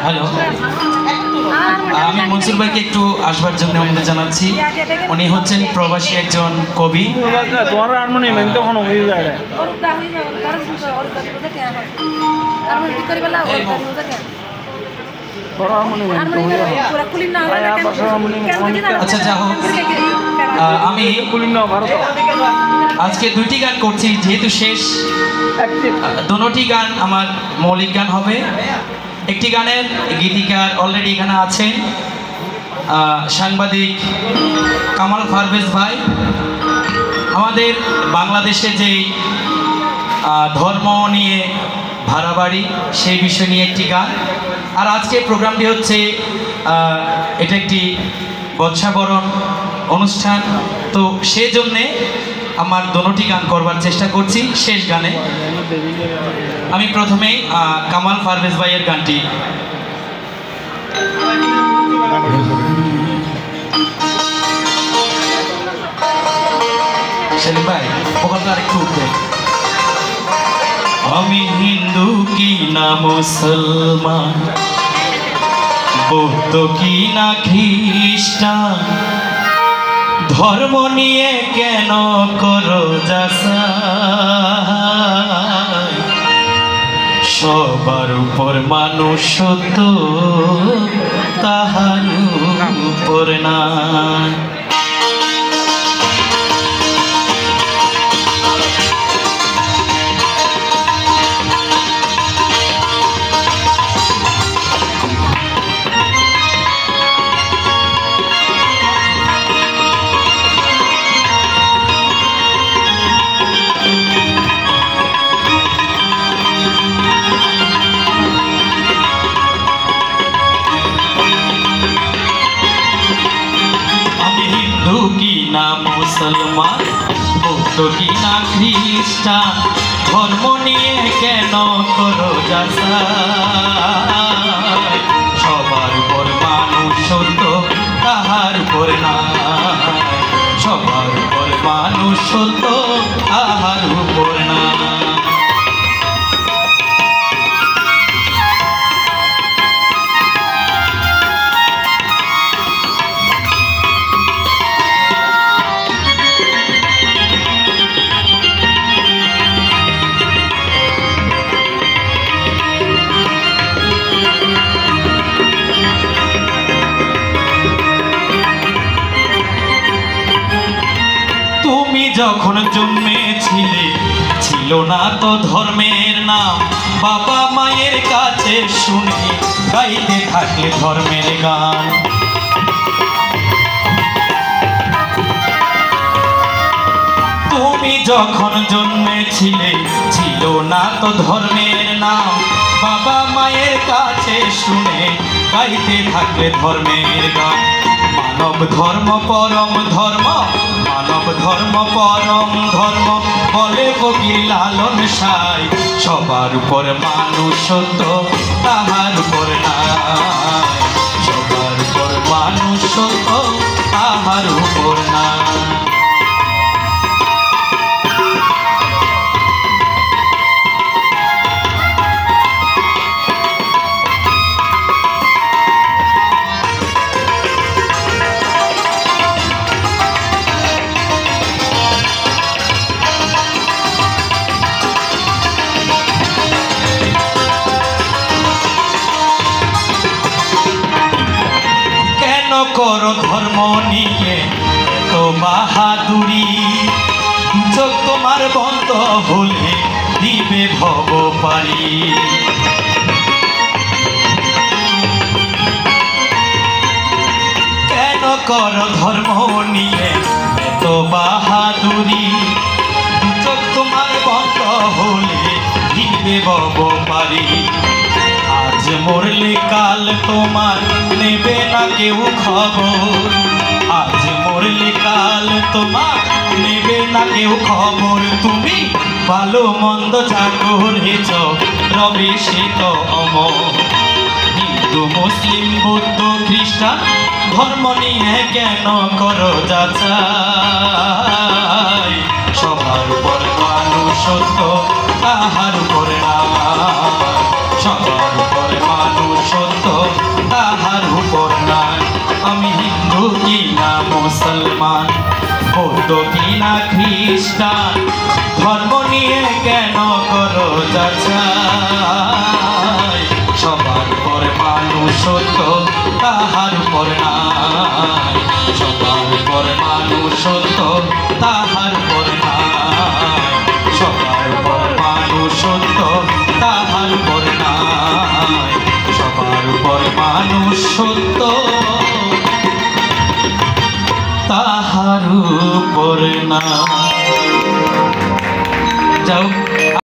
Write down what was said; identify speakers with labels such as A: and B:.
A: Hello, আমি মনসুর ভাইকে একটু আসবার জন্য অনুরোধ জানাচ্ছি। উনি হচ্ছেন প্রবাসী একজন কবি। আচ্ছা, যা হোক, আমি আজকে দুইটি গান করছি, যেহেতু শেষ, দুটি গান আমার মৌলিক গান হবে। একটি গানের গীতিকার অলরেডি এখানে আছেন, সাংবাদিক কামাল পারভেজ ভাই। আমাদের বাংলাদেশে যে ধর্ম নিয়ে ভাড়াবাড়ি, সেই বিষয় নিয়ে একটি গান। আর আজকে প্রোগ্রামটি হচ্ছে, এটা একটি বর্ষাবরণ অনুষ্ঠান, তো সেজন্যে আমার দুটি গান করবার চেষ্টা করছি। শেষ গানে আমি প্রথমেই কামাল পারভেজ ভাইয়ের গানটি সেলিম ভাই ওখানটা আরেকটু উঠবে। আমি হিন্দু কি না মুসলমান, বৌদ্ধ কি না খ্রিস্টান, ধর্ম নিয়ে কেন করো যাচাই, সবার উপর মানুষ তো তাহার উপর না। মুসলমান, বৌদ্ধ কি না খ্রিস্টান, ধর্ম নিয়ে কেন করো যাচাই, সবার উপর মানুষ তো তাহার উপর না, সবার উপর মানুষ তো তাহার উপর না। তুমি যখন জন্মেছিলে ছিল না তো ধর্মের নাম, বাবা মায়ের কাছে শুনে গাইতে থাকলে ধর্মের গান। তুমি যখন জন্মেছিলে ছিল না তো ধর্মের নাম, বাবা মায়ের কাছে শুনে গাইতে থাকলে ধর্মের গান। মানব ধর্ম পরম ধর্ম, মানব ধর্ম পরম ধর্ম বলে ফকির লালন সাই, সবার উপর মানুষ তো তাহার উপর নাই, সবার উপর মানুষ তো তাহার উপর না। করো ধর্ম নিয়ে তো বাহাদুরি, চোখ তোমার বন্ধ হলে দিবে ভব পারি। কেন করো ধর্ম নিয়ে তো বাহাদুরি, চোখ তোমার বন্ধ হলে দিবে ভব পারি। আজ মরলে কাল তোমার নেবে না কেউ খবর, আজ মরলে কাল তোমার নেবে না কেউ খবর। তুমি ভালো মন্দ যা করেছ রবে সে তো অমর। হিন্দু মুসলিম বৌদ্ধ খ্রিস্টান ধর্ম নিয়ে কেন করো যাচাই, সবার উপর মানুষ তো তাহার উপর না, সবার উপর মানুষ তো কিনা মুসলমান, বৌদ্ধ কিনা খ্রিস্টান, ধর্ম নিয়ে কেন করো যাচাই? সবার পর মানুষত্ব তাহার উপর নাই, সবার পর মানুষত্ব তাহার উপর নাই, সবার পর মানুষত্ব তাহার উপর নাই, সবার উপর মানুষত্ব তাহার উপর না। যাও।